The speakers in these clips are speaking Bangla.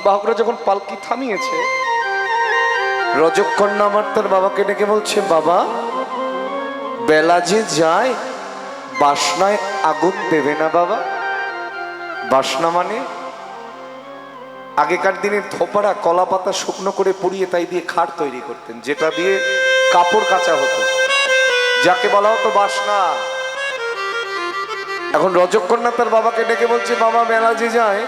বাহকরা যখন পালকি থামিয়েছে, রজককন্যা আমার তার বাবাকে ডেকে বলছে, বাবা বেলা যে যায় বাসনায় আগুন দেবে না বাবা? বাসনা মানে আগেকার দিনে থোপারা কলা পাতা শুকনো করে পুড়িয়ে তাই দিয়ে খাট তৈরি করতেন, যেটা দিয়ে কাপড় কাচা হতো, যাকে বলা হতো বাসনা। এখন রজককন্যা তার বাবাকে ডেকে বলছে, বাবা বেলা যে যায়,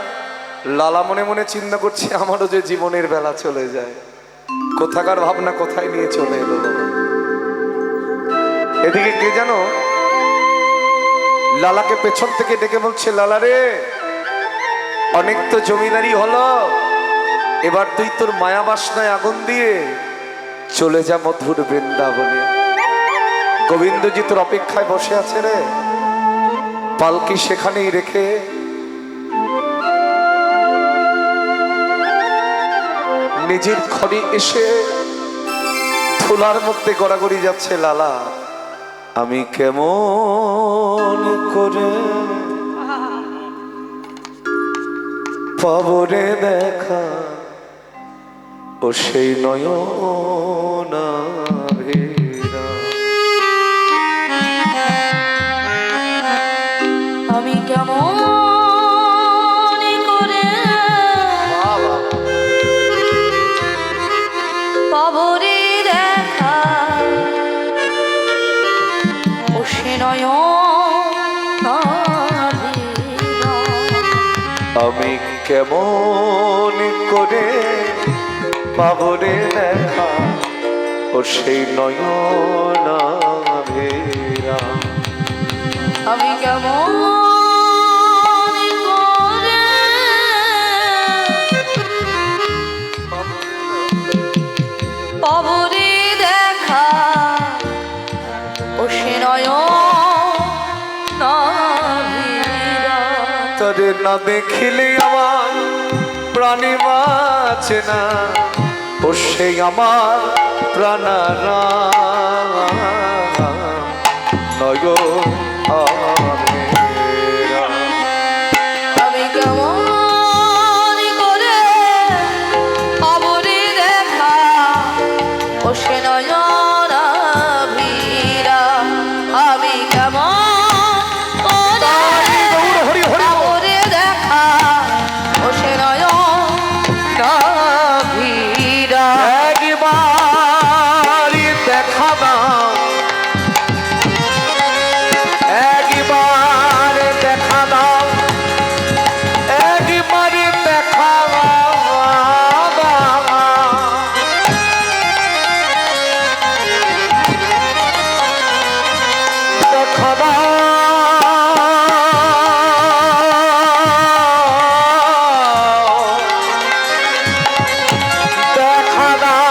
লালা মনে মনে চিন্তা করছে আমারও যে জীবনের বেলা চলে যায়, কোথাকার ভাবনা কোথায় নিয়ে চলে এলো। এদিকে কে জানো লালাকে পেছন থেকে ডেকে বলছে, লালা রে, অনেক তো জমিদারি হলো, এবার তুই তোর মায়া বাসনায় আগুন দিয়ে চলে যা মধুর বৃন্দাবনে। গোবিন্দজি তোর অপেক্ষায় বসে আছে রে, পালকি সেখানেই রেখে নিজের ঘরে এসে ধুলার মধ্যে গড়াগড়ি যাচ্ছে, লালা আমি কেমন করে পাবরে দেখা ও সেই নয়না ভেরা। আমি কেমন করে পাবরে দেখা ও সে নয়না ভেরা। আমি কেমন করে পাবরে দেখা ও সেই নয়না ভেরা। আমি কেমন করে পাবরে দেখা ও সে নয়না ভেরা। তরে না দেখিলে আমার প্রাণে বাঁচে না, ও সেই আমার প্রাণারাম নয়না ভেরা। আমি কেমন করে পাবরে দেখা ও সে নয়না ভেরা। আমি কেমন করে পাবরে দেখা ও সে নয়না ভেরা। একবার দেখা দাও, একবার দেখা দাও, একবার দেখা দেখা দাও, দেখা দাও,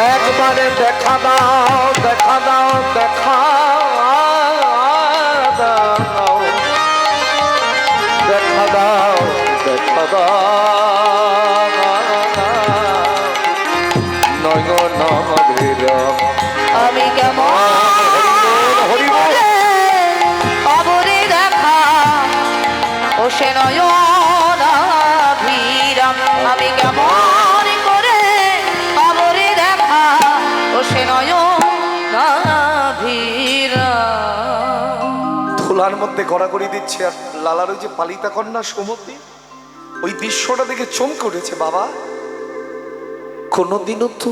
একবারে দেখা দাও, দেখা দাও, দেখা দাও, দেখা দাও, দেখা দাও নয়না ভেরা। আমি কেমন করে পাবরে দেখা ও সে নয়না ভেরা। আমি কেমন করে পাবরে দেখা ও সে নয়না ভেরা। ধুলার মধ্যে গড়াগড়ি দিচ্ছে, আর লালার ওই যে পালিতা কন্যা সুমতি, ওই দৃশ্যটা দেখে চমকে উঠেছে। বাবা কোনোদিনও তো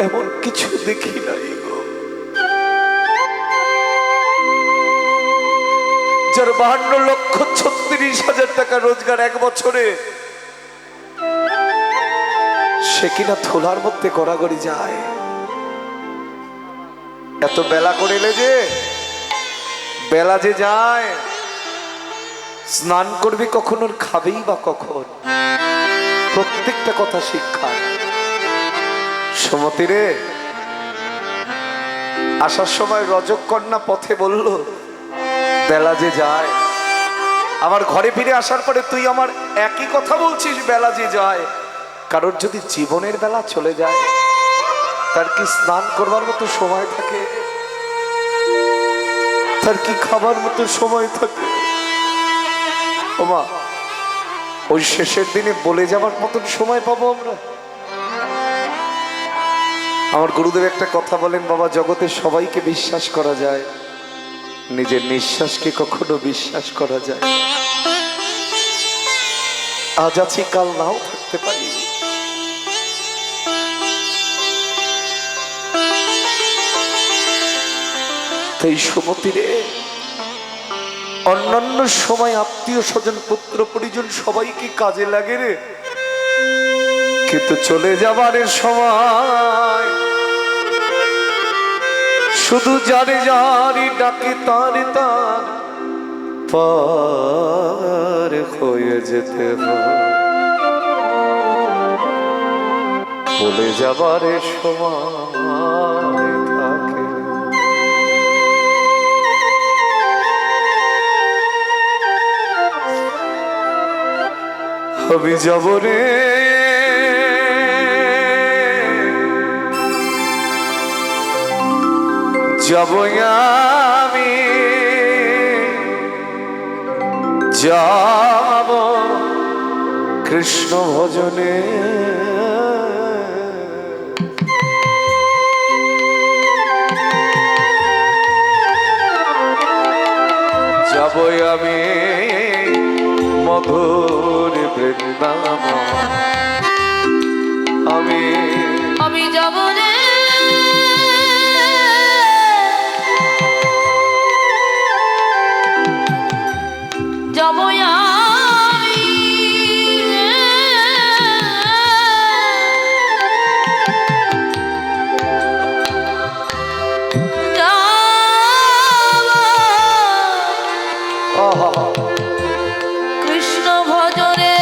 এমন কিছু দেখি নাই গো, যার 52,36,000 টাকা রোজগার এক বছরে, সে কিনা থোলার মধ্যে গড়াগড়ি যায়। এত বেলা করে এলে যে, বেলা যে যায়, স্নান করবি কখন, ওর খাবেই বা কখন, প্রত্যেকটা কথা শিক্ষা। সুমতি রে, আসার সময় রজককন্যা পথে বলল, বেলা যে যায়, আমার ঘরে ফিরে আসার পরে তুই আমার একই কথা বলছিস, বেলা যে যায়। কারোর যদি জীবনের বেলা চলে যায় তার কি স্নান করবার মতো সময় থাকে? তার কি খাবার মতো সময় থাকে? ওমা, ওই শেষের দিনে বলে যাবার মতন সময় পাবো আমরা? আমার গুরুদেব একটা কথা বলেন, বাবা, জগতে সবাইকে বিশ্বাস করা যায়, নিজের নিঃশ্বাসকে কখনো বিশ্বাস করা যায়। আজ আছি, কাল নাও থাকতে পারি। তাই সুমতি রে, অন্যান্য সময় আত্মীয় স্বজন পুত্র পরিজন সবাইকে কাজে লাগে রে, কিন্তু চলে যাবারের সময় শুধু যারে যারি ডাকে তারে তার পার হয়ে যেতে হয়। বলে যাবারের সময় থাকে। আমি যাব রে, যাব আমি, যাব কৃষ্ণ ভজনে। যাব আমি মধুর বৃন্দাবন। আমি যাব রে, যাব আমি, যাব কৃষ্ণ ভজনে।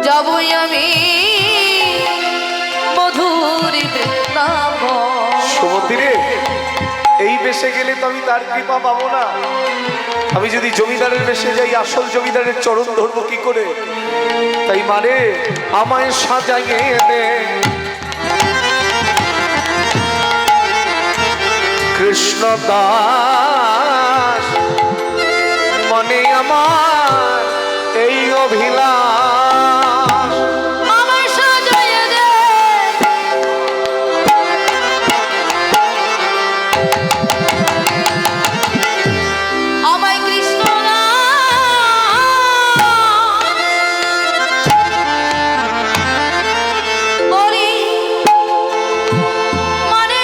যাবই আমি মধুর বৃন্দাবন। সুমতি রে, এই বেশে গেলে তো আমি তার কৃপা পাবো না। আমি যদি জমিদারের বেশে যাই, আসল জমিদারের চরণ ধরবো কি করে? তাই মানে আমায় সাজাইয়ে দে কৃষ্ণ দাস, মনে আমার এই অভিলাষ। আমায় সাজাইয়ে দে আমায় কৃষ্ণ বলি, মানে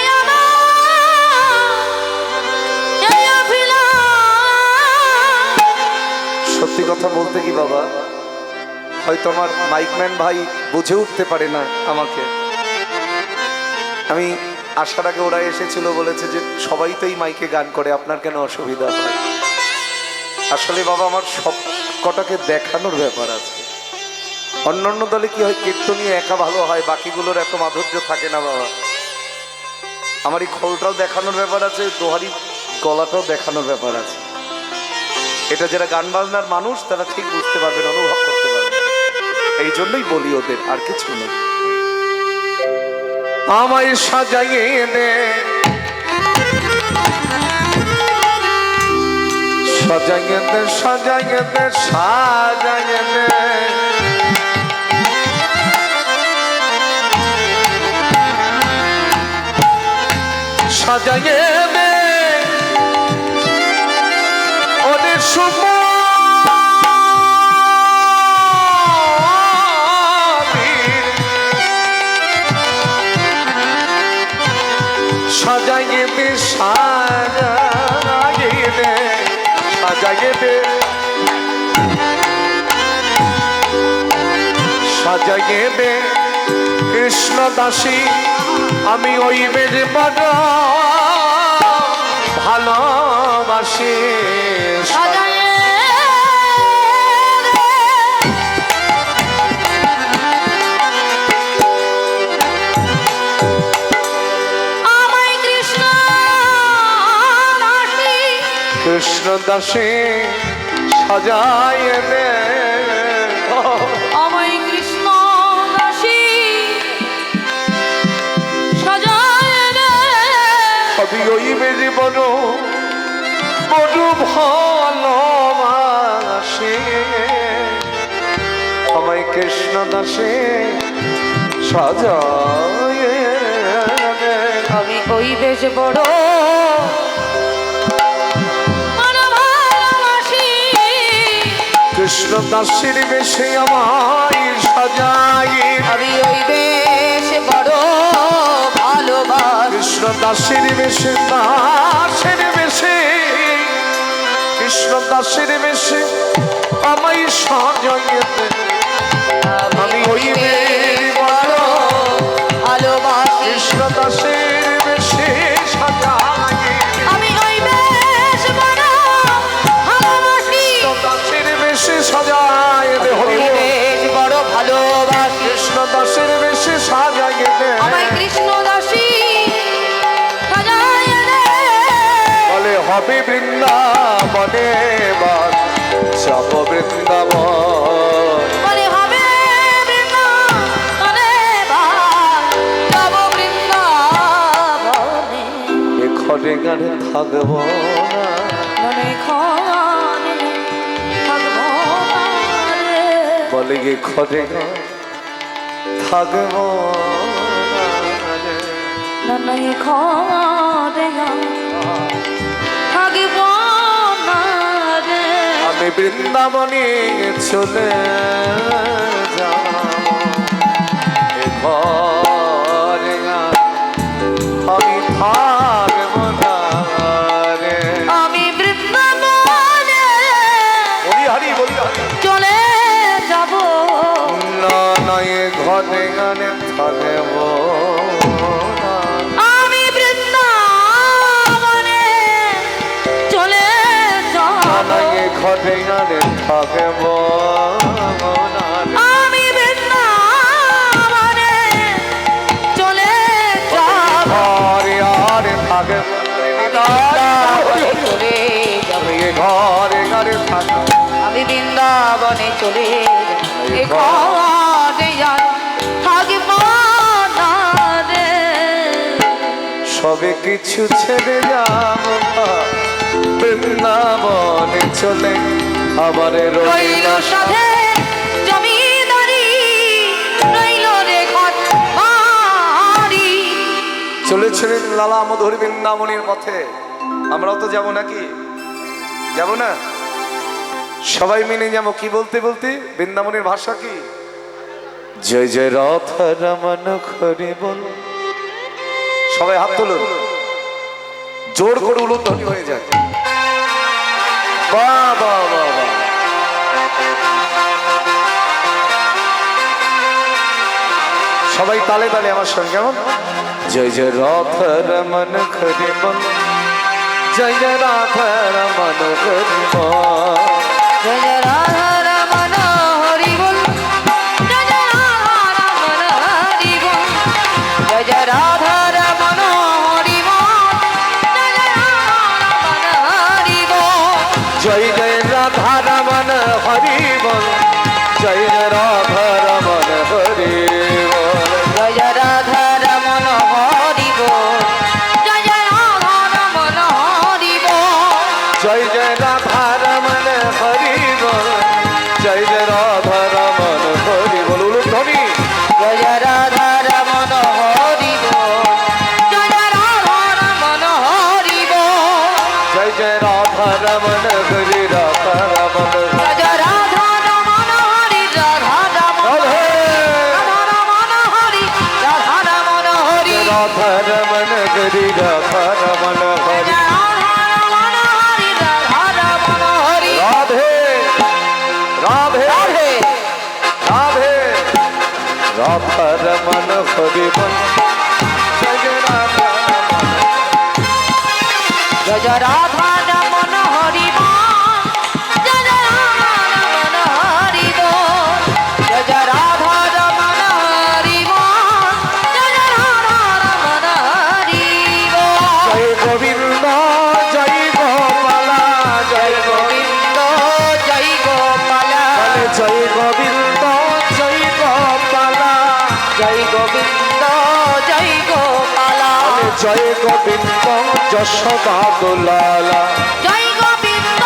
সত্যি কথা বলতে কি বাবা, হয়তো আমার মাইকম্যান ভাই বুঝে উঠতে পারে না আমাকে। আমি আসার আগে ওরা এসেছিল, বলেছে যে সবাই তো এই মাইকে গান করে, আপনার কেন অসুবিধা হয়? আসলে বাবা, আমার সব কটাকে দেখানোর ব্যাপার আছে। অন্যান্য দলে কি হয়, কীর্তনীয় একা ভালো হয়, বাকিগুলোর এত মাধুর্য থাকে না বাবা। আমার এই খোলটাও দেখানোর ব্যাপার আছে, দোহারি গলাটাও দেখানোর ব্যাপার আছে। এটা যারা গান বাজনার মানুষ তারা ঠিক বুঝতে পারবেন, অনুভব করতে পারবেন। এই জন্যই বলি ওদের, আর কিছু নেই। আমায় সাজাইয়ে দে, সাজাইয়ে দে, সাজাইয়ে দে, সাজাইয়ে দে সাজাইয়ে দে ওদের সাজাইয়ে দে, সাজাইয়ে দে, সাজাইয়ে দে, সাজাইয়ে দে কৃষ্ণ দাসী, আমি ওই বেদ বড় ভালোবাসি। সাজাইয়ে আমায় কৃষ্ণ দাসী, কৃষ্ণ দাসী সাজাইয়ে দে। আমি ওই বেজে বড় বড় ভালোবাসে আমায় কৃষ্ণ দাসে সাজায় আমি ওই বেশ বড় বড় ভালোবাসি কৃষ্ণ দাসের বেশে আমায় সাজায় আমি ওই বেশ বড় ভালোবাসি কৃষ্ণ দাসের বেশে দাসের বেশে কৃষ্ণ দাসের বেশে আমায় সাজাইতে আমি ওই বড় ভালোবাসি কৃষ্ণ দাসের বেশে সাজায় আমি ওই বেশ বড় ভালোবাসি দাসের বেশে সাজায় দে হরি ওই বেশ বড় ভালোবাসি কৃষ্ণ দাসের বেশে সাজায় দে আমায় কৃষ্ণ দাসী সাজায় দে বলে হবে বৃন্দাবনে বাস সব বৃন্দাবন বলে হবে বৃন্দাবনে বাস, যাব বৃন্দাবনে। এ ঘরে গানে থাকবো না মনে ক্ষণে থাকবো না রে। বলে এ ঘরে গান থাকবো না রে। মনে ক্ষণে থাকবো না রে। আমি বৃন্দাবনে চলে যাব এ ঘরে গান আমি থাকবো না রে আমি বৃন্দাবনে বলি হারি বলি হারি চলে যাব না না এ ঘরে গানে থাকবো না আমি বৃন্দাবনে চলে যাব না এ ঘরে গানে থাকবো না আমি বৃন্দাবনে চলে যাব ঘরে আর থাকবো চলে যাব এ ঘরে গানে থাকবো আমি বৃন্দাবনে চলে এ ঘরে আর থাকব না রে। সবে কিছু ছেড়ে যাব বৃন্দাবনে চলে আবার রইল রইল সাথে জমিদারি রইল রে ঘর বাড়ি চলেছিলেন লালা মধুর বৃন্দাবনের পথে আমরাও তো যাব নাকি যাব না সবাই মিলে যাবো কি বলতে বলতে বৃন্দাবনের ভাষা কি জয় জয় রথ রমন হরি বল সবাই হাত তুলুন জোর করে উলুধ্বনি হয়ে যায় বাহ বাহ বাহ বাহ সবাই তালে তালে আমার সঙ্গে কেমন জয় জয় রথ রমন হরি বল জয় জয় রথ রমন হরি বল জয় জয় রাধা রমণ হরি বল জয় জয় রাধা রমণ হরি বল জয় জয় রাধা রমণ হরি বল জয় জয় রাধা রমণ হরি বল জয় জয় রাধা রমন হরি বল জয় জয় রাধা রমন হরি বল জয় জয় রাধা রমণ হরি বল জয় জয় রাধা রমণ হরি বল জয় জয় রাধা রমন হরি বল জয় জয় রাধা রমন হরি বল উলুধ্বনি জয় জয় রাধা রমণ হরি বল জয় জয় রাধা রমণ হরি বল জয় জয় রাধা রমন হরি রাধা রমন জয় জয় রাধা রমণ হরি রাধা রমণ রাধা রমণ হরি রাধা রমণ হরি রাধা রমন হরি রাধা রমন হরি জয় রাধা রমণ হরি রাধা রমণ হরি রাধে রাধে রাধে রাধে রাধা রমন হরি বল জয় জয় রাধা রমন জয় জয় রাধা রমণ হরি বল জয় জয় রাধা রমণ হরি বল জয় জয় রাধা রমণ হরি বল জয় জয় রাধা রমণ হরি বল জয় গোবিন্দ জয় গোপালা জয় গোবিন্দ জয় গোপালা বলে জয় গোবিন্দ জয় গোপালা জয় গোবিন্দ জয় গোপালা বলে জয় গোবিন্দ যশোদা দুলালা, জয় গোবিন্দ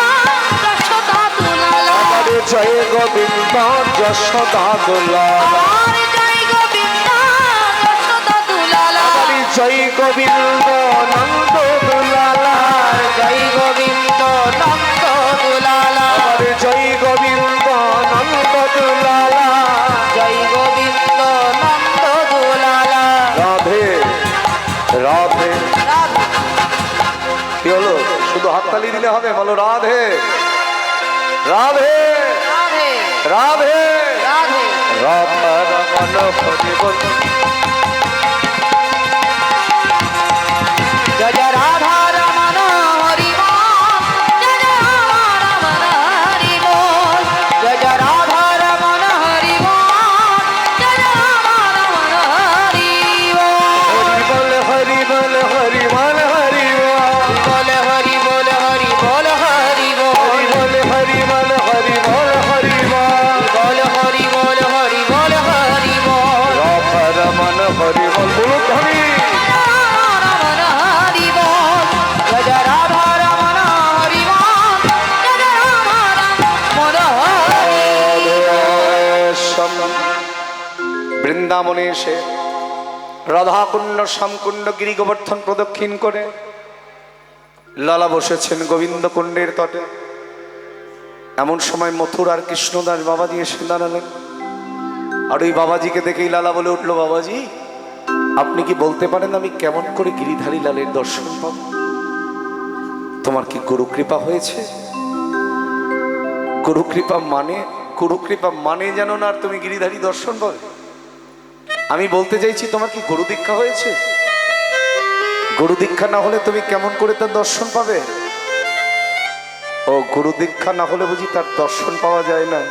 যশোদা দুলালা, আরে জয় গোবিন্দ যশোদা দুলালা, আর জয় গোবিন্দ যশোদা দুলালা, আরে জয় গোবিন্দ নন্দ দুলালা, জয় গোবিন্দ নন্দ দুলালা, আরে জয় গোবিন্দ নন্দ দুলালা, জয় গোবিন্দ নন্দ দুলালা। রাধে রাধে। রাধে কি হলো, শুধু হাততালি দিলে হবে? বলো রাধে রাধে রাধে রাধে। রাধে রাধা রমন হরি বল, জয় জয় রাধা রমণ হরি বল, জয় জয় রাধা রমণ হরি বল, জয় জয় রাধা রমণ হরি বল, জয় জয় রাধা রমণ হরি বল। হরি বল হরি বল হরি বল হরি বল, বল হরি বল হরি বল হরি বল, হরি বল হরি বল হরি বল, বল হরি বল হরি বল হরি বল। রাধা রমন হরি বল, বলো ধরি। রমণ হরি বল, জয় জয় রাধা রমণ হরি বল, জয় জয় রাধা রমণ হরি বল। বৃন্দাবনে এসে রাধাকুণ্ড শ্যামকুণ্ড গিরি গোবর্ধন প্রদক্ষিণ করে লালা বসেছেন গোবিন্দ কুণ্ডের তটে। এমন সময় মথুর আর কৃষ্ণদাস বাবাজি এসে দাঁড়ালেন। আর ওই বাবাজিকে দেখেই লালা বলে উঠল, বাবাজি আপনি কি বলতে পারেন আমি কেমন করে গিরিধারী লালের দর্শন পাব? তোমার কি গুরু কৃপা হয়েছে? গুরু কৃপা মানে জানো না, আর তুমি গিরিধারী দর্শন পাবে? আমি বলতে চাইছি তোমার কি গুরু দীক্ষা হয়েছে? গুরু দীক্ষা না হলে তুমি কেমন করে তার দর্শন পাবে? ও গুরু দীক্ষা না হলে বুঝি তার দর্শন পাওয়া যায় না?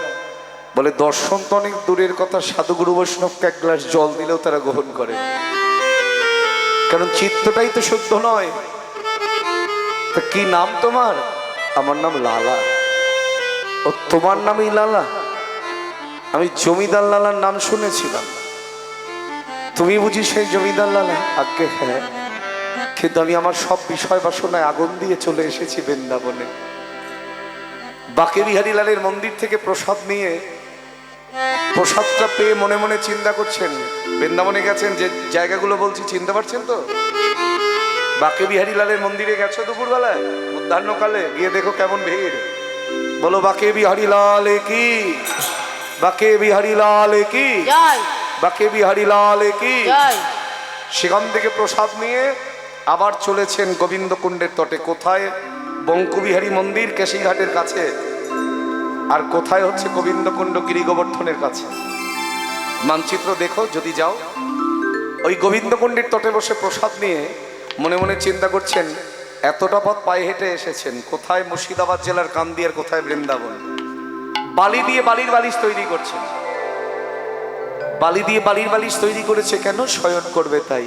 বলে দর্শন তো অনেক দূরের কথা, সাধু গুরু বৈষ্ণবকে এক গ্লাস জল দিলেও তারা গ্রহণ করে, কারণ চিত্তটাই তো শুদ্ধ নয়। তা কি নাম তোমার? আমার নাম লালা। ও তোমার নামই লালা? আমি জমিদার লালার নাম শুনেছিলাম। তুমি বুঝি সেই জমিদার লালা? আজ্ঞে হ্যাঁ, কিন্তু আমি আমার সব বিষয় বাসনায় আগুন দিয়ে চলে এসেছি বৃন্দাবনে। বাকে বিহারী লালের মন্দির থেকে প্রসাদ নিয়ে, প্রসাদটা পেয়ে মনে মনে চিন্তা করছেন। বৃন্দাবনে গেছেন যে জায়গাগুলো বলছি চিনতে পারছেন তো? বাকে বিহারী লালের মন্দিরে গেছো দুপুরবেলায় মধ্যাহ্নকালে? গিয়ে দেখো কেমন ভিড়। বলো বাকে বিহারী লাল কি, বাকে বিহারী লাল কি, জয় বাকে বিহারী লাল কি। জয়। সেখান থেকে প্রসাদ নিয়ে আবার চলেছেন গোবিন্দ কুণ্ডের তটে। কোথায়? বঙ্কুবিহারী মন্দির কেশিঘাটের কাছে, আর কোথায় হচ্ছে গোবিন্দ কুণ্ড গিরি গোবর্ধনের কাছে। মানচিত্র দেখো যদি যাও। ওই গোবিন্দ কুণ্ডের তটে বসে প্রসাদ নিয়ে মনে মনে চিন্তা করছেন, এতটা পথ পায়ে হেঁটে এসেছেন। কোথায়? মুর্শিদাবাদ জেলার কান্দিয়ার, কোথায় বৃন্দাবন। বালি দিয়ে বালির বালিশ তৈরি করছেন। বালি দিয়ে বালির বালিশ তৈরি করেছে কেন? শয়ন করবে তাই।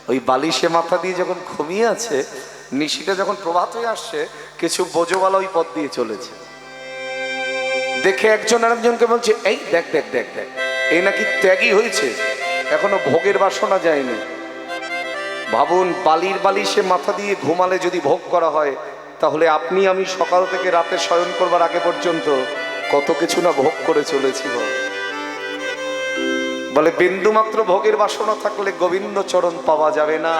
ওই বালিশে মাথা দিয়ে যখন ঘুমিয়ে আছে, নিশিটা যখন প্রভাত হয়ে আসছে, কিছু বোঝোওয়ালা ওই পথ দিয়ে চলেছে। দেখে একজন আরেকজনকে বলছে, এই দেখ দেখ দেখ দেখ, এই নাকি ত্যাগী হয়েছে, এখনো ভোগের বাসনা যায়নি। ভাবুন, বালির বালিশে মাথা দিয়ে ঘুমালে যদি ভোগ করা হয়, তাহলে আপনি আমি সকাল থেকে রাতে শয়ন করবার আগে পর্যন্ত কত কিছু না ভোগ করে চলেছি। বলে বিন্দুমাত্র ভোগের বাসনা থাকলে গোবিন্দ চরণ পাওয়া যাবে না।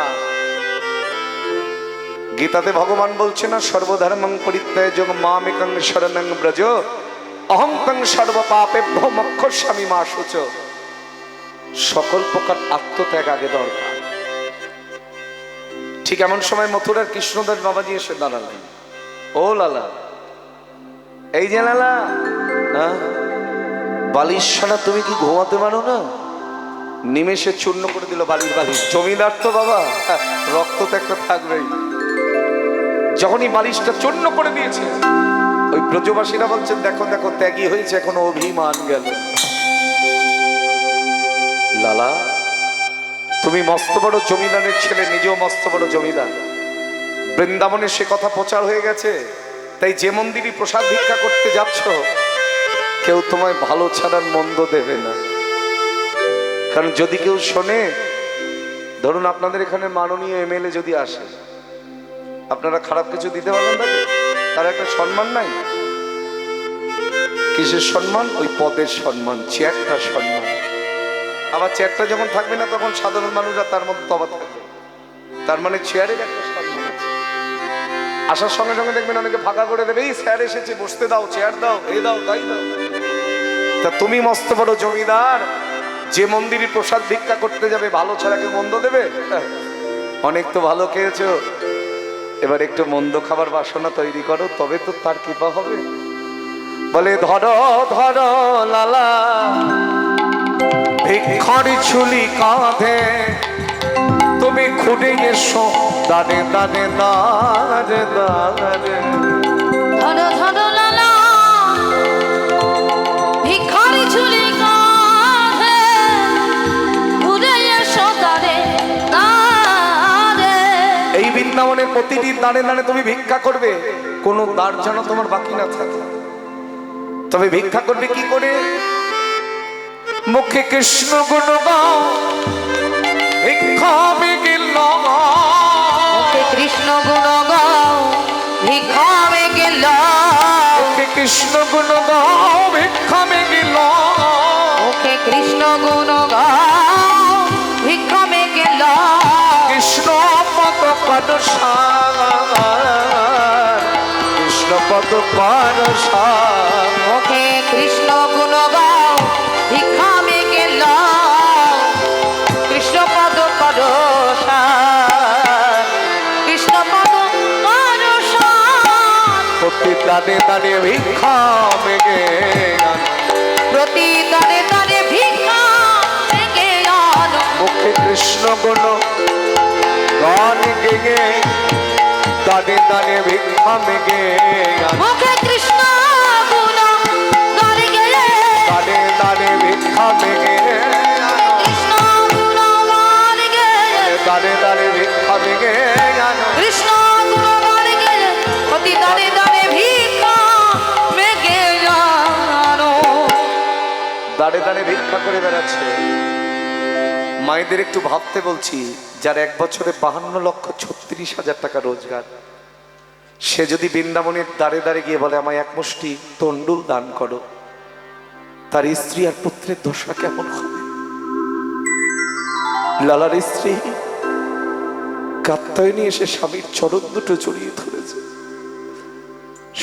গীতাতে ভগবান বলছে না, সর্বধর্মং পরিত্যাজ্য মামেকং শরণং ব্রজ অহং তং সর্ব পাপেভ্যো মোক্ষয়িষ্যামি মা শুচ। সকল প্রকার আত্মত্যাগ আগে দরকার। ঠিক এমন সময় মথুরার কৃষ্ণদাস বাবাজি এসে দাঁড়ালেন। ও লালা, এই যে লালা, বালিশ ছাড়া তুমি কি ঘুমাতে পারো না? নিমেষে চূর্ণ করে দিল বালির বালিশ। জমিদার তো বাবা, রক্ত তো একটা থাকবেই। যখনই বালিশটা চূর্ণ করে দিয়েছে, ওই ব্রজবাসীরা বলছেন, দেখো দেখো ত্যাগী হয়েছে, এখনো অভিমান গেল। লালা, তুমি মস্ত বড় জমিদারের ছেলে, নিজেও মস্ত বড় জমিদার। বৃন্দাবনে সে কথা প্রচার হয়ে গেছে, তাই যে মন্দিরই প্রসাদ ভিক্ষা করতে যাচ্ছ, কেউ তোমায় ভালো ছাড়ার মন্দ দেবে না। কারণ যদি কেউ শোনে ধরুন আপনাদের এখানে মাননীয় এমএলএ যদি আসে, আপনারা খারাপ কিছু দিতে পারবেন তাকে? তার একটা সম্মান নাই? কিসের সম্মান? ওই পদের সম্মান, চেয়ারটার সম্মান। আবার চেয়ারটা যখন থাকবে না তখন সাধারণ মানুষরা তার মধ্যে তফাৎ থাকবে। তার মানে চেয়ারের একটা সম্মান আছে। আসার সঙ্গে সঙ্গে দেখবেন অনেকে ফাঁকা করে দেবে, এই স্যার এসেছে, বসতে দাও, চেয়ার দাও, এই দাও, তাই দাও। তা তুমি মস্ত বড় জমিদার, যে মন্দিরে প্রসাদ ভিক্ষা করতে যাবে, ভালো ছাড়া কেউ মন্দ দেবে? অনেক তো ভালো খেয়েছো, এবার একটু মন্দ খাবার বাসনা তৈরি করো, তবে তো তার কৃপা হবে। বলে ধরো ধরো লালা ভিক্ষার ঝুলি কাঁধে, তুমি খুঁড়ে এসো দানে দানে দাঁড়ে দাঁড়ে। ধরো ধরো লালা ভিখার ঝুলি কাঁধে, ঘুরে এসো দাঁড়ে দাঁড়ে। এই বৃন্দাবনের প্রতিটি দাঁড়ে দাঁড়ে তুমি ভিক্ষা করবে, কোনো দাঁড় যেন তোমার বাকি না থাকে। তবে ভিক্ষা করবে কি করে? মুখে কৃষ্ণ গুণ গাও, ভিক্ষা মেঘের লগাও। মুখে কৃষ্ণ গুণ গাও, ভিক্ষা মেঘে লও। মুখে কৃষ্ণ গুণ গাও, ভিক্ষা মেঘের লগাও। মুখে কৃষ্ণ গুণ গাও, ভিক্ষা মেঘে লও। কৃষ্ণ পদ পাদসার, কৃষ্ণ পদ পাদসার। মুখে কৃষ্ণ গুণ গাও, ভিক্ষা মেঘে লও। কৃষ্ণ পদ পদসার, কৃষ্ণ পদ পদসার। প্রতি দানে দানে ভিক্ষা মেঘে গান। প্রতি দানে দানে ভিক্ষা মেঘে আনো। মুখে কৃষ্ণ গুণ গান গেয়ে, দানে দানে ভিক্ষা মেঘে গান। মুখে কৃষ্ণ গুণ গান গেয়ে, দানে দানে ভিক্ষা মেঘে গান। কৃষ্ণ গুণ গান গেয়ে, দানে দানে ভিক্ষা মেঘে গান। কৃষ্ণ গুণ গান গেয়ে, প্রতি দানে দানে ভিক্ষা মেঘে আনো। দাঁড়ে দাঁড়ে ভিক্ষা করে বেড়াচ্ছে। মায়েদের একটু ভাবতে বলছি, যার এক বছরে 52,36,000 টাকা রোজগার, সে যদি বৃন্দাবনের দাঁড়ে দাঁড়ে গিয়ে বলে আমায় এক মুষ্টি তন্ডুল দান করো, তার স্ত্রী আর পুত্রের দশা কেমন হবে? লালার স্ত্রী কাত্যায়নী এসে স্বামীর চরণ দুটো জড়িয়ে ধরেছে।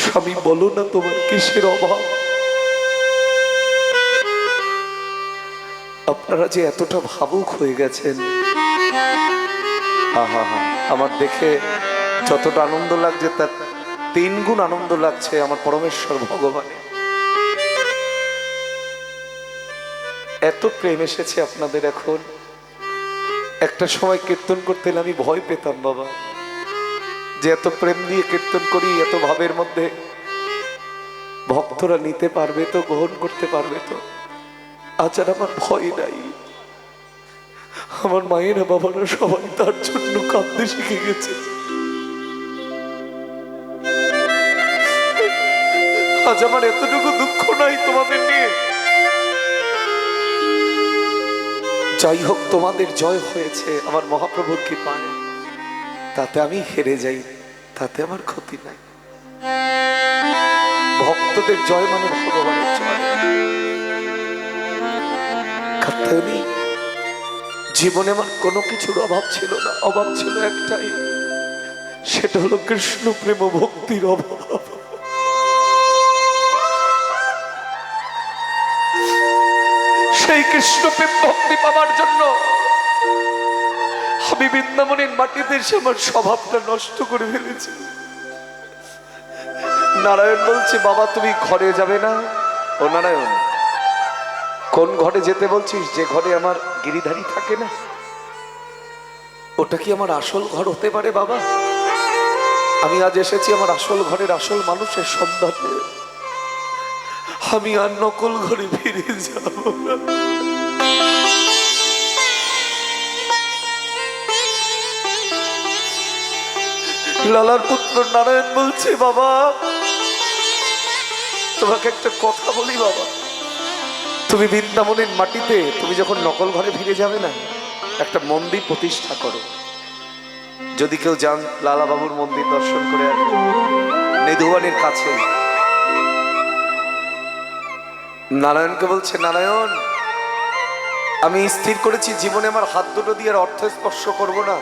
স্বামী বলো না তোমার কিসের অভাব? আপনারা যে এতটা ভাবুক হয়ে গেছেন, আহা হা, আমার দেখে যতটা আনন্দ লাগছে তার 3 গুণ আনন্দ লাগছে আমার পরমেশ্বর ভগবানের। এত প্রেম এসেছে আপনাদের এখন। একটা সময় কীর্তন করতে এলে আমি ভয় পেতাম বাবা, যে এত প্রেম দিয়ে কীর্তন করি, এত ভাবের মধ্যে ভক্তরা নিতে পারবে তো, গ্রহণ করতে পারবে তো। আজ আর আমার ভয় নাই। আমার মায়েরা বাবারা সবাই তার জন্য কাঁদতে শিখে গেছে। আজ আমার এতটুকু দুঃখ নাই তোমাদের নিয়ে। যাই হোক, তোমাদের জয় হয়েছে আমার মহাপ্রভুর কৃপায়, তাতে আমি হেরে যাই, তাতে আমার ক্ষতি নাই। ভক্তদের জয় মানে ভগবানের জয়। কাত্যায়নী, জীবনে আমার কোনো কিছুর অভাব ছিল না, অভাব ছিল একটাই, সেটা হলো কৃষ্ণ প্রেম ও ভক্তির অভাব। সেই কৃষ্ণ প্রেম ভক্তি পাওয়ার জন্য আমি বৃন্দাবনের মাটিতে এসে আমার স্বভাবটা নষ্ট করে ফেলেছি। নারায়ণ বলছে, বাবা তুমি ঘরে যাবে না। ও নারায়ণ, কোন ঘরে যেতে বলছিস? যে ঘরে আমার গিরিধারী থাকে না, ওটা কি আমার আসল ঘর হতে পারে বাবা? আমি আজ এসেছি আমার আসল ঘরের আসল মানুষের সন্ধানে। আমি আর নকল ঘরে ফিরে যাব না। লালার পুত্র নারায়ণ বলছে, বাবা তোমাকে একটা কথা বলি বাবা, তুমি বৃন্দাবনের মাটিতে তুমি যখন নকল ঘরে ফিরে যাবে না, একটা মন্দির প্রতিষ্ঠা করো। যদি কেউ যান লালা বাবুর মন্দির দর্শন করে আসবে, নেদুয়ানির কাছে। নারায়ণকে বলছে, নারায়ণ আমি স্থির করেছি জীবনে আমার হাত দুটো দিয়ে আর অর্থ স্পর্শ করব না,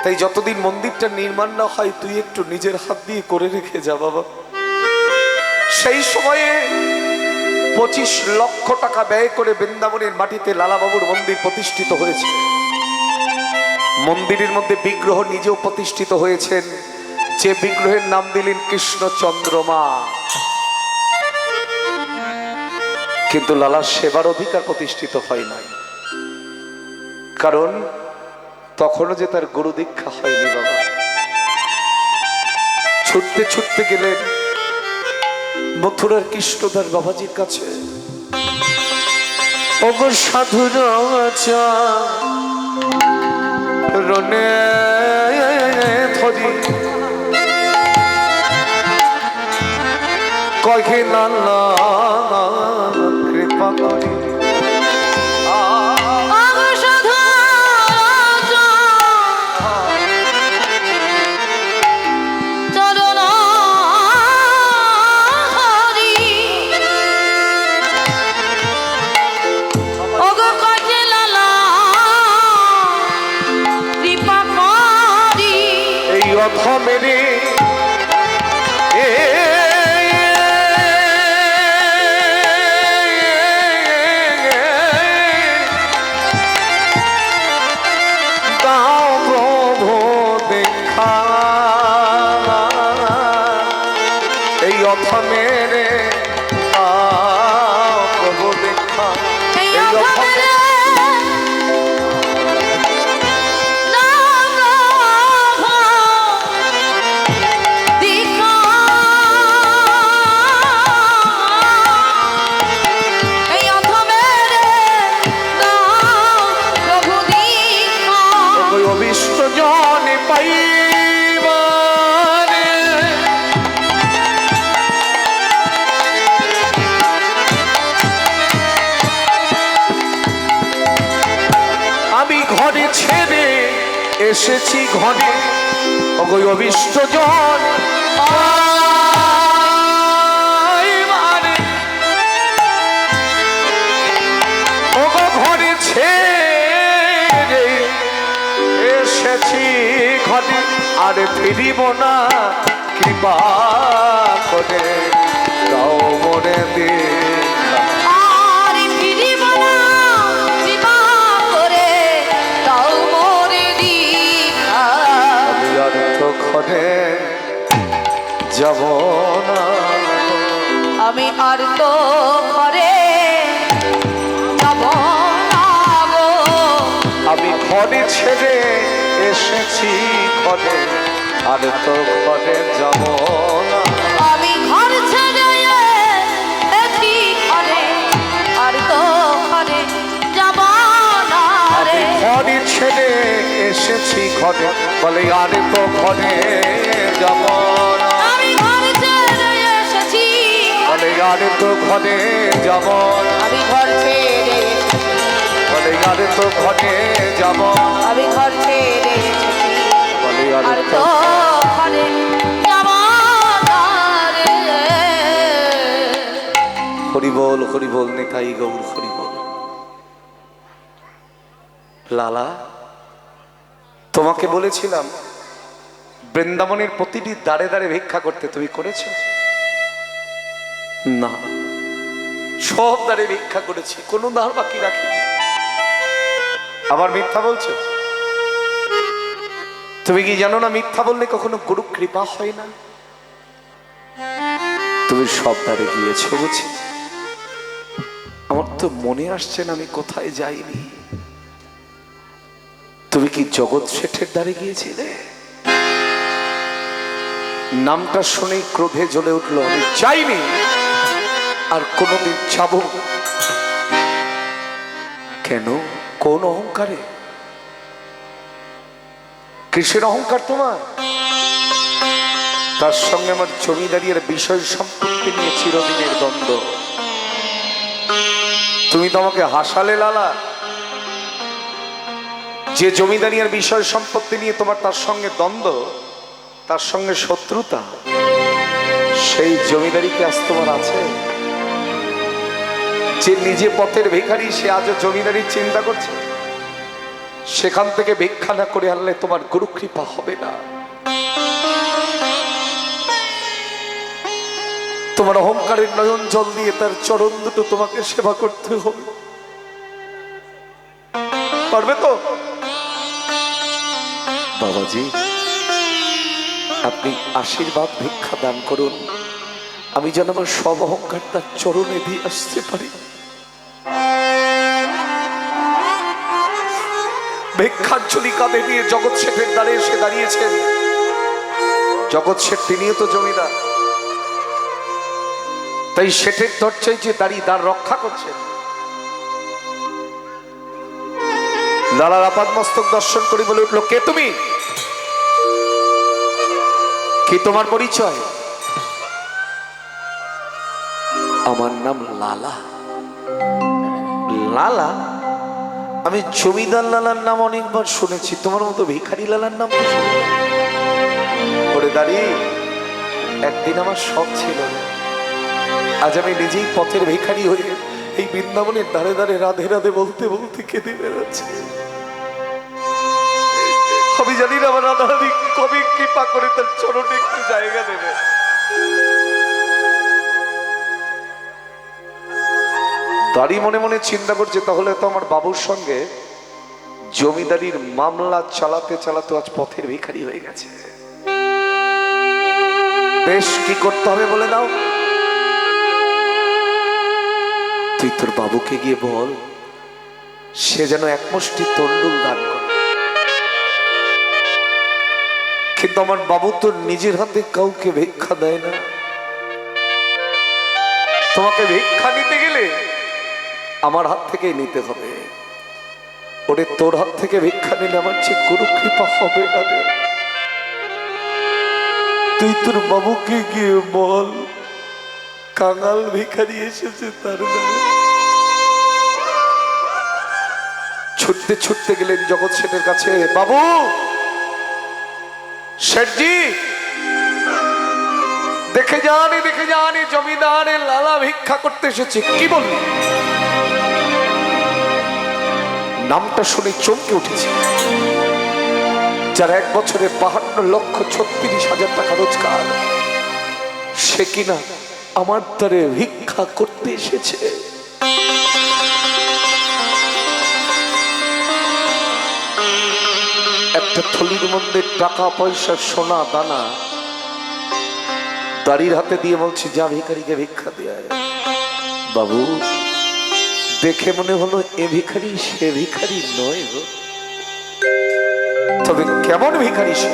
তাই যতদিন মন্দিরটা নির্মাণ না হয় তুই একটু নিজের হাত দিয়ে করে রেখে যা বাবা। সেই সময়ে 25 লক্ষ টাকা ব্যয় করে বৃন্দাবনের মাটিতে লালাবাবুর মন্দির প্রতিষ্ঠিত হয়েছে। মন্দিরের মধ্যে বিগ্রহ নিজেও প্রতিষ্ঠিত হয়েছেন, যে বিগ্রহের নাম দিলেন কৃষ্ণচন্দ্রমা। কিন্তু লালার সেবার অধিকার প্রতিষ্ঠিত হয় নাই, কারণ তখনও যে তার গুরু দীক্ষা হয়নি বাবা। ছুটতে ছুটতে গেলেন মথুরার কৃষ্ণদার বাবাজির কাছে। ওগো সাধু রনে ধরি কহে নাল্লা কৃপা করি। মেরে দাও প্রভু দেখা, এই অথ মেরে প্রভু দেখা, এই অথ এসেছি ঘরে ওগো অভিষ্ট জন, ওগো ঘরে ছেড়ে এসেছি ঘরে, আর ফিরিব না কৃপা করে দাও মনে দেখা। ঘরে যাব না আমি আর তো ঘরে যাব না গো, আমি ঘরে ছেড়ে এসেছি ঘরে, আর তো ঘরে যাব না। আমি ঘর ছেড়ে এসেছি ঘরে, আর তো ঘরে যাব না রে। ঘরে ছেড়ে এসেছি ঘরে, বলে আর তো ঘরে যাব না। আমি ঘর ছেড়ে এসেছি বলে আর তো ঘরে যাব না। আমি ঘর ছেড়ে বলে আর তো ঘরে যাব, আমি ঘর ছেড়ে এসেছি বলে আর তো ঘরে যাব না রে। হরি বল হরি বল নিতাই গৌর হরি বল। লালা তোমাকে বলেছিলাম বৃন্দাবনের প্রতিটি দাঁড়ে দাঁড়ে ভিক্ষা করতে, তুমি করেছ না? সব দাঁড়ে ভিক্ষা করেছি, কোনো দাঁড় বাকি রাখিনি। আবার মিথ্যা বলছো? তুমি কি জানো না মিথ্যা বললে কখনো গুরু কৃপা হয় না? তুমি সব দাঁড়ে গিয়েছো বুঝি? আমার তো মনে আসছে না আমি কোথায় যাইনি। তুমি কি জগৎ শেঠের দ্বারে গিয়েছিলে? নামটা শুনেই ক্রোধে জ্বলে উঠলো, আমি চাইনি আর কোনোদিন যাব। কেন? কোন অহংকারে? কিসের অহংকার তোমার? তার সঙ্গে আমার জমিদারির বিষয় সম্পত্তি নিয়ে চিরদিনের দ্বন্দ্ব। তুমি তো আমাকে হাসালে লালা, যে জমিদারি আর বিষয় সম্পত্তি নিয়ে তোমার তার সঙ্গে দ্বন্দ্ব, তার সঙ্গে শত্রুতা, সেই জমিদারি কি আজ তোমার আছে? যে নিজে পথের ভিখারি, সে আজও জমিদারির চিন্তা করছে। সেখান থেকে ভিক্ষা না করে আনলে তোমার গুরু কৃপা হবে না। তোমার অহংকারের নয়ন জল দিয়ে তার চরণ দুটো তোমাকে সেবা করতে হবে। পারবে তো? বাবাজি, আপনি আশীর্বাদ ভিক্ষা দান করুন, আমি যেন আমার সব অহংকার তার চরণে দিয়ে আসতে পারি। ভিক্ষাঞ্জলি কাঁধে নিয়ে জগৎ শেঠের দ্বারে এসে দাঁড়িয়েছেন। জগৎ শেঠ তিনিও তো জমিদার, তাই শেঠের দরজায় যে দাঁড়িয়ে দ্বার রক্ষা করছেন। লালার আপাদ মস্তক দর্শন করে বলে উঠলো, কে তুমি? কি তোমার পরিচয়? আমার নাম লালা। লালা? আমি জমিদার লালার নাম অনেকবার শুনেছি, তোমার মতো ভিখারি লালার নাম তো শুনি। করে দাঁড়িয়ে একদিন আমার শখ ছিল, আজ আমি নিজেই পথের ভিখারি হয়ে এই বৃন্দাবনের ধারে ধারে রাধে রাধে বলতে বলতে কেঁদে বেড়াচ্ছি। আমি জানি না আমার রাধারানী কবে কৃপা করে তার চরণে একটু জায়গা দেবে। দাঁড়িয়ে মনে মনে চিন্তা করছে, তাহলে তো আমার বাবুর সঙ্গে জমিদারির মামলা চালাতে চালাতে আজ পথের ভিখারি হয়ে গেছে। বেশ, কি করতে হবে বলে দাও। তুই তোর বাবুকে গিয়ে বল, সে যেন এক মুষ্টি তন্ডুল দান করে। কিন্তু আমার বাবু তো নিজের হাতে কাউকে ভিক্ষা দেয় না। তোমাকে ভিক্ষা নিতে গেলে আমার হাত থেকেই নিতে হবে। ওরে, তোর হাত থেকে ভিক্ষা নিলে আমার যে গুরু কৃপা হবে না রে। তুই তোর বাবুকে গিয়ে বল, কাঙাল ভিখারি এসেছে তার দ্বারে। ছুটতে ছুটতে গেলেন জগৎ শেঠের কাছে। বাবু, শেঠজি, দেখে জানি জমিদারে লালা ভিক্ষা করতে এসেছে। কি বললি? নামটা শুনে চমকে উঠেছে। যার 1 বছরে 52,36,000 টাকা রোজগার, সে কিনা আমার দ্বারে ভিক্ষা করতে এসেছে। একটা থলির মধ্যে টাকা পয়সা সোনা দানা দাড়ির হাতে দিয়ে বলছে, যা ভিখারিকে ভিক্ষা দেয়। বাবু, দেখে মনে হলো এ ভিখারি সে ভিখারি নয় গো। তবে কেমন ভিখারি সে,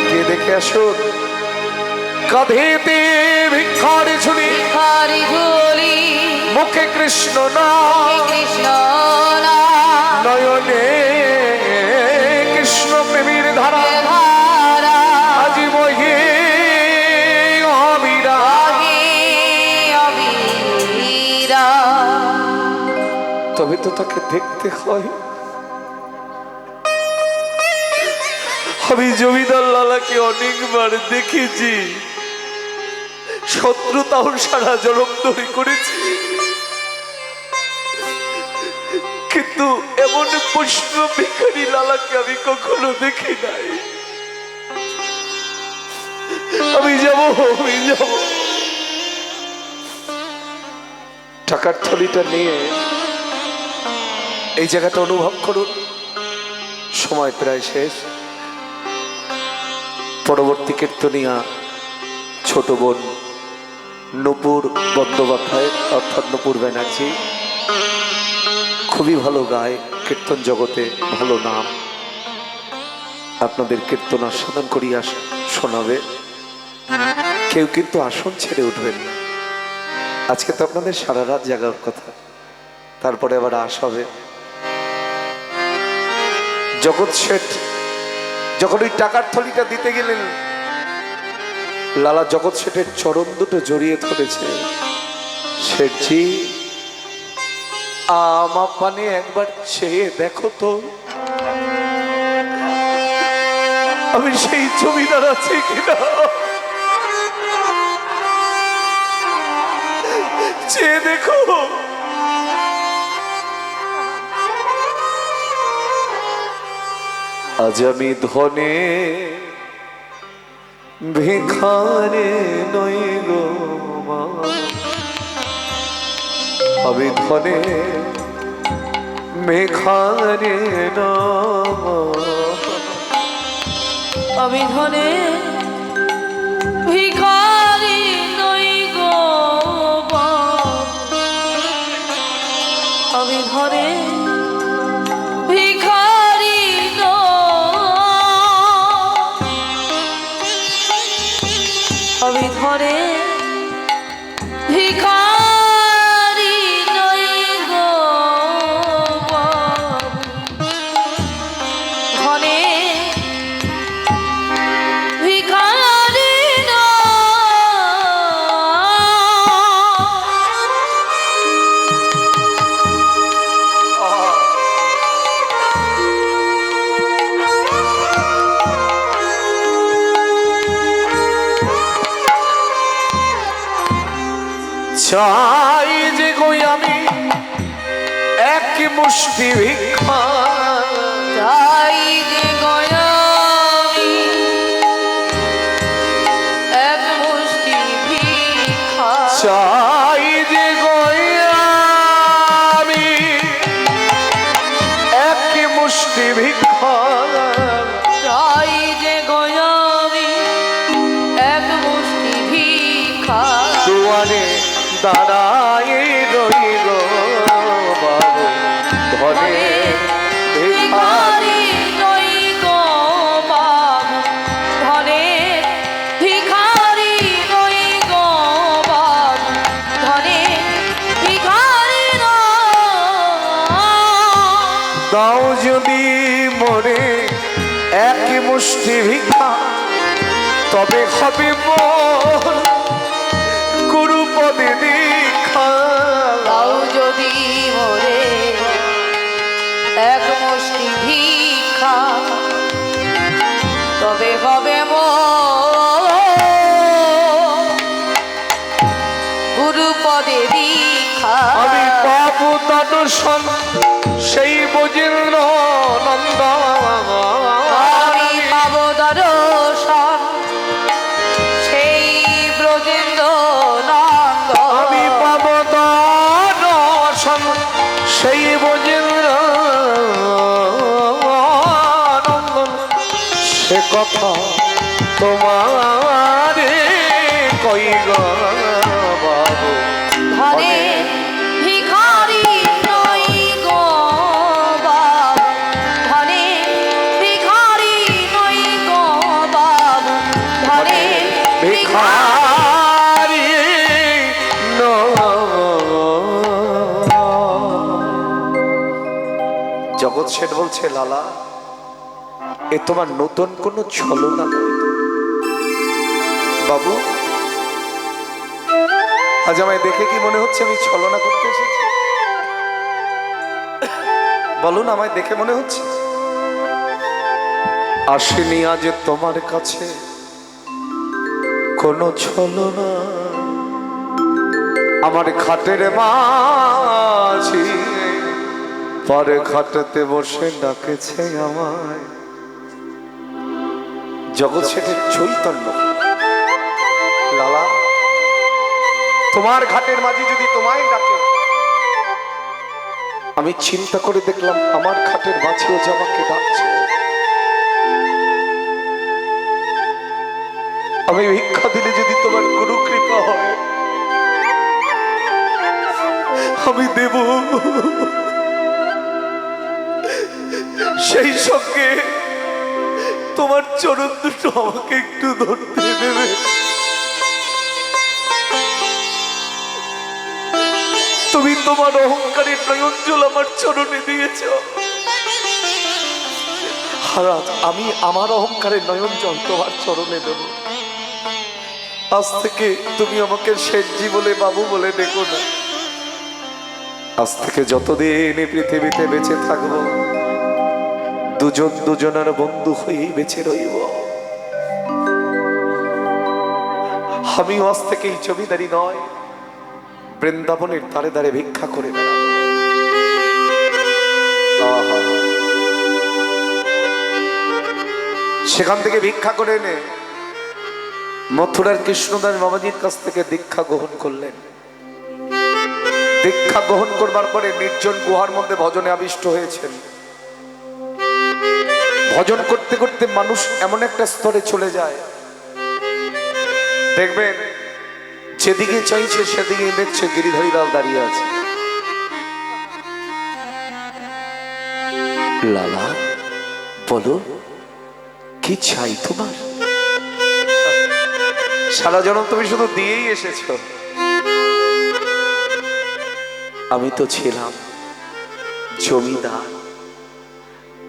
কে দেখে আসুন। কাঁধেতে ভিক্ষার ঝুলি, মুখে কৃষ্ণ নাম, নয়নে কৃষ্ণ প্রেমীর ধারা, আজি মহে অবিরা। তবে তো তাকে দেখতে হয়। আমি জমিদার লালাকে অনেকবার দেখেছি, শত্রুতাও সারা জনম ধরে করেছি, কিন্তু এমন প্রশ্ন ভিখারি লালাকে আমি কখনো দেখি নাই। আমি যাব। টাকার থলিটা নিয়ে এই জায়গাটা অনুভব করুন। সময় প্রায় শেষ। পরবর্তী কীর্তনিয়া ছোট বোন নূপুর বন্দ্যোপাধ্যায়, অর্থাৎ নূপুর ব্যানার্জি, খুবই ভালো গায়, কীর্তন জগতে ভালো নাম। আপনাদের কীর্তন আস্বাদন করিয়া শোনাবে। কেউ কিন্তু আসন ছেড়ে উঠবেন না। আজকে তো আপনাদের সারা রাত জাগার কথা, তারপরে আবার আস হবে। জগৎ শেঠ যখন ওই টাকার থলিটা দিতে গেলেন, লালা জগৎ শেঠের চরণ দুটো জড়িয়ে ধরেছে। শেঠজি, আমার পানে একবার চেয়ে দেখো তো, আমি সেই জমিদার আছি কিনা, চেয়ে দেখো। আজ আমি ধনে ভিখারে নই গো মা, আমি ধনে মেঘারে আমি ধনে ভিখারি নই গো আমি ধনে ভিখারি আমি ধনে ভিখারি নই গো ধনে ভিখারি চাই যে গো আমি এক মুষ্টি ভিক্ষা, চাই যে গয়ামি এক মুষ্টি ভিক্ষা চাই যে গো আমি এক মুষ্টি ভিক্ষা, চাই যে গয়ামি এক মুষ্টি ভিক্ষা দুয়ারে দাঁড়ায় রই গো বাবু ধনে ভিখারি। ভিখারি নই গো বাবু ধনে ভিখারি নই গো বাবু ধনে ভিখারি দাও যদি মরে এক মুষ্টি ভিক্ষা, তবে হবে মোর গুরুপদে দীক্ষা। তাও যদি মরে এক মুষ্টি ভিক্ষা তবে হবে গুরুপদে দীক্ষা আমি পাবো দর্শন সেই বজেন্দ্র নন্দ, আমি পাব দর্শন সেই ব্রজেন্দ্র নন্দ আমি পাবো দর্শন সেই বজেন্দ্র নন্দন। সে কথা তোমারে কই গো বাবু ধনে ভিখারি নই গো বাবু ধনে ভিখারি নই গো বাবু ধনে ভিখারি ভিখারি জগৎ শেঠ বলছে, লালা এ তোমার নতুন কোন ছলনা নয় বাবু। আজ আমায় দেখে কি মনে হচ্ছে আমি ছলনা করতে এসেছি? বলুন, আমায় দেখে মনে হচ্ছে? আসেনি আজ তোমার কাছে কোনো ছলনা, আমার খাটের মাঝি পরে খাটেতে বসে ডাকেছে আমায়। জগৎ শেঠের চৈতন্য, লালা তোমার ঘাটের মাঝি যদি তোমায় ডাকে, আমি চিন্তা করে দেখলাম আমার খাটের মাঝিও যে আমাকে ডাকছে। আমি ভিক্ষা দিলে যদি তোমার গুরু কৃপা হয়, আমি দেব, সেই সঙ্গে তোমার চরণ দুটো আমাকে একটু ধরতে দেবে। তুমি তোমার অহংকারের নয়ন জল আমার চরণে দিয়েছ, আর আজ আমি আমার অহংকারের নয়ন জল তোমার চরণে দেব। আজ থেকে তুমি আমাকে শেঠজি বলে, বাবু বলে ডেকো না। আজ থেকে যতদিন এই পৃথিবীতে বেঁচে থাকবো দুজন দুজনের বন্ধু হয়েই বেঁচে রইব। আমি আজ থেকে এই জমিদারি নয়, বৃন্দাবনের দ্বারে দ্বারে ভিক্ষা করে বেড়াবো। আহা। সেখান থেকে ভিক্ষা করে এনে মথুরার কৃষ্ণদাস বাবাজির কাছ থেকে দীক্ষা গ্রহণ করলেন। দীক্ষা গ্রহণ করবার পরে নির্জন গুহার মধ্যে ভজনে আবিষ্ট হয়েছেন। ভজন করতে করতে মানুষ এমন একটা স্তরে চলে যায়, দেখবেন যেদিকে চাইছে সেদিকে দেখছে গিরিধারীলাল দাঁড়িয়ে আছে। লালা বলো কি চাই তোমার? সারা জনম তুমি শুধু দিয়েই এসেছো। আমি তো ছিলাম জমিদার,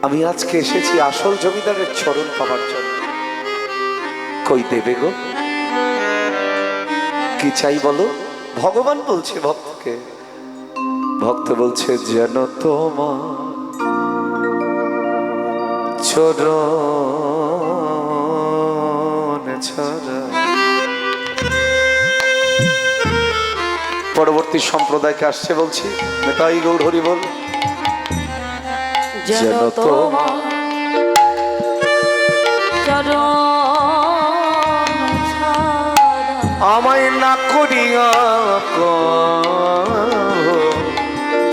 আমি আজকে এসেছি আসল জমিদারের চরণ পাবার জন্য। কই দেবে গো? কি চাই বলো? ভগবান বলছে ভক্তকে, ভক্ত বলছে যেন তোমার চরণ ছাড়া। পরবর্তী সম্প্রদায়কে আসছে বলছি, নেতাই গৌর হরি বল। যেন তোমার আমায় না করিয়া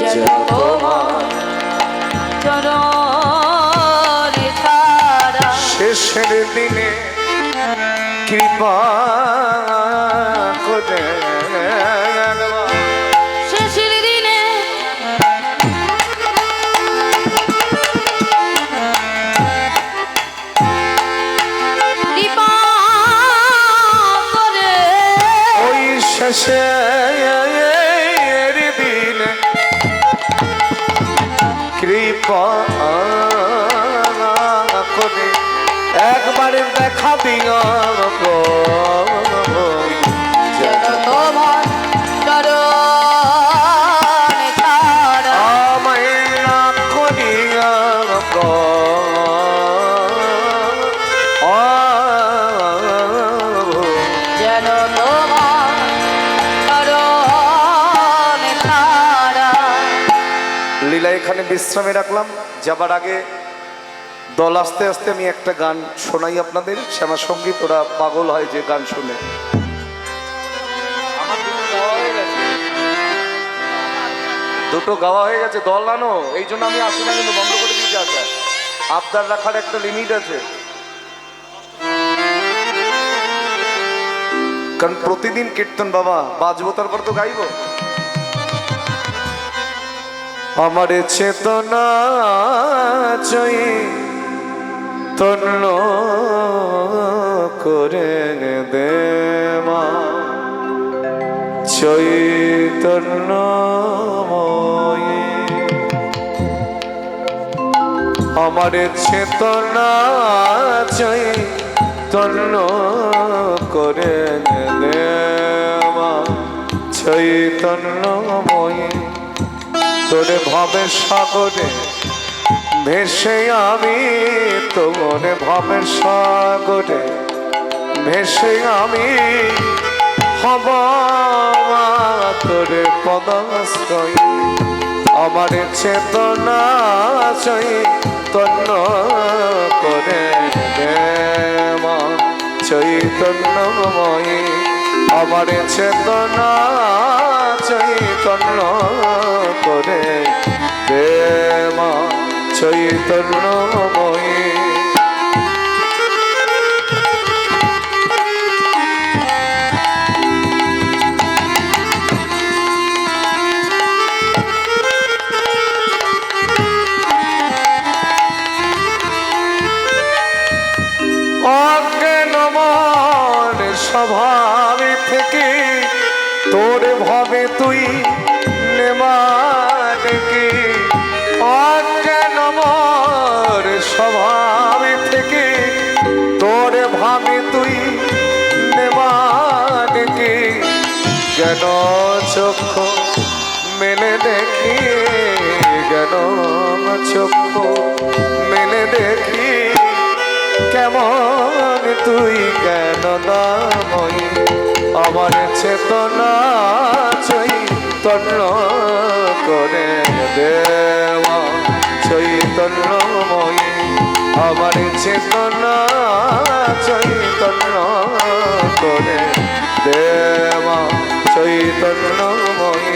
যেন তোমার শেষের দিনে কৃপা করে শেষের দিনে কৃপা করে ওই শেষের দিনে কৃপা করে একবারে দেখা দিয়া যেন তোমার চরণ ছাড়া আমায় না করিয়া যেন তোমার চরণ ছাড়া। লীলা এখানে বিশ্রামে রাখলাম। যাবার আগে দল আস্তে আস্তে আমি একটা গান শোনাই আপনাদের, শ্যামা সঙ্গীত। ওরা পাগল হয় যে গান শুনে। দুটো গাওয়া হয়ে গেছে, দল আনো, এই জন্য আমি আসি না, কিন্তু বন্ধ করে দিয়েছি আসা। আবদার রাখার একটা লিমিট আছে, কারণ প্রতিদিন কীর্তন বাবা বাজবো, তারপর তো গাইবো। আমার চেতনা জয়ী তন্ন করে দে মা চৈতন্যময়ী। আমার চেতনা চৈতন্য করে দে মা চৈতন্যময়ী। তোরে ভবের সাগরে ভেসে আমি, তোরে ভবের সাগরে ভেসে আমি হব তোরে পদাশ্রয়। আমার চেতনা চৈতন্য করে দে মা চৈতন্যময়ী। আমার চেতনা চৈতন্য করে দে মা চৈতন্যময়ী। অজ্ঞান মন স্বভাব থেকে তোর ভাবে তুই নেমাকে। অজ্ঞান মন স্বভাব থেকে তোর ভাবে তুই নেমাকে। জ্ঞান চক্ষু মেলে দেখি জনম চক্ষু মেলে দেখি কেমন তুই কেন দাময়ী আমার চেতনা চৈতন্য করে দেওয়া চৈতন্যময়ী আমার চেতনা চৈতন্য করে দেওয়া চৈতন্যময়ী।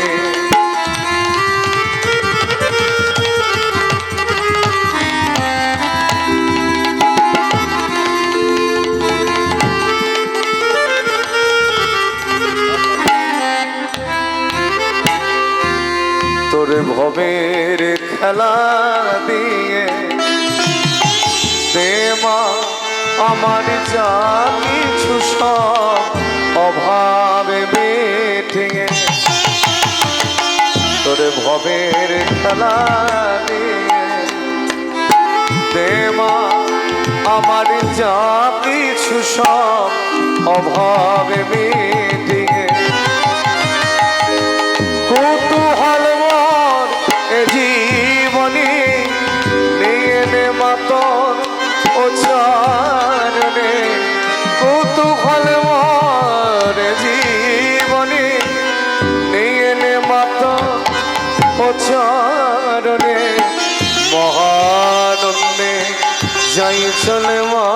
তোর ভবের খেলা দিয়ে দে মা আমার যা কিছু সব অভাবে মিটিয়ে তোর ভবের খেলা দিয়ে দে মা আমার যা কিছু সব অভাবে মিটিয়ে কৌতূহল মন এ জীবনে নিয়ে নে মাতন ও চারণে কৌতূহল মন এ জীবনে নিয়ে নে মাতন ও চারণে মহানন্দে যাই চলে মা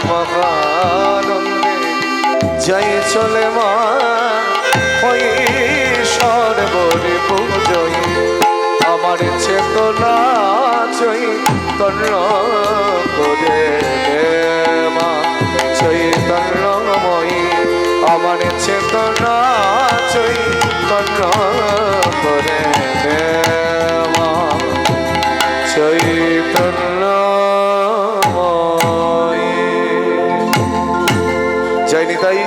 মহানন্দে যাই চলে মা ওই সর্বরে পুজোয় আমার চেতনা চৈতন্য করে দে মা চৈতন্যময়ী আমার চেতনা চৈতন্য করে দে মা চৈতন্যময়ী। জয় নিতাই।